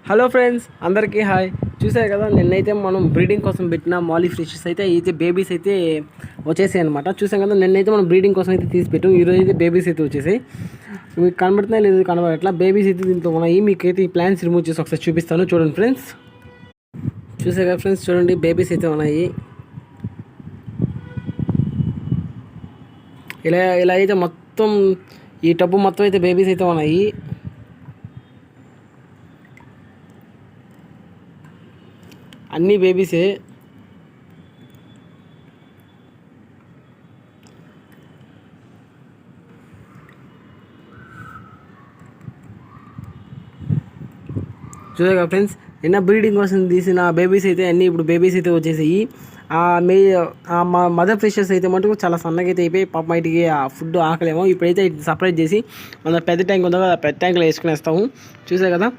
Hello friends, అందరికీ hi. చూసారు కదా, నిన్నైతే మనం బ్రీడింగ్ కోసం పెట్టిన మాలీ ఫిషెస్ అయితే బేబీస్ అయితే వచ్చేసాయి అనమాట. చూసాం కదా, నిన్నైతే మనం బ్రీడింగ్ కోసం అయితే తీసి పెట్టాం. ఈరోజు అయితే బేబీస్ అయితే వచ్చేసాయి. మీకు కనబడుతున్నాయి లేదు కనబడట్లా, బేబీస్ అయితే దీంతో ఉన్నాయి. మీకైతే ఈ ప్లాన్స్ రిమూవ్ చేసి ఒకసారి చూపిస్తాను, చూడండి ఫ్రెండ్స్. చూసారు కదా ఫ్రెండ్స్, చూడండి బేబీస్ అయితే ఉన్నాయి. ఇలా అయితే మొత్తం ఈ టబ్బు మొత్తం అయితే బేబీస్ అయితే ఉన్నాయి. అన్నీ బేబీసే. చూసారు కదా ఫ్రెండ్స్, నిన్న బ్రీడింగ్ కోసం తీసిన బేబీస్ అయితే అన్నీ ఇప్పుడు బేబీస్ అయితే వచ్చేసాయి. మా మదర్ ఫిషెస్ అయితే మటుకు చాలా సన్నగా అయితే అయిపోయి పాప బయటికి ఆ ఫుడ్ ఆకలేమో. ఇప్పుడైతే సపరేట్ చేసి మన పెద్ద ట్యాంక్ ఉందో కదా, పెద్ద ట్యాంక్లో వేసుకునేస్తాము. చూసారు కదా.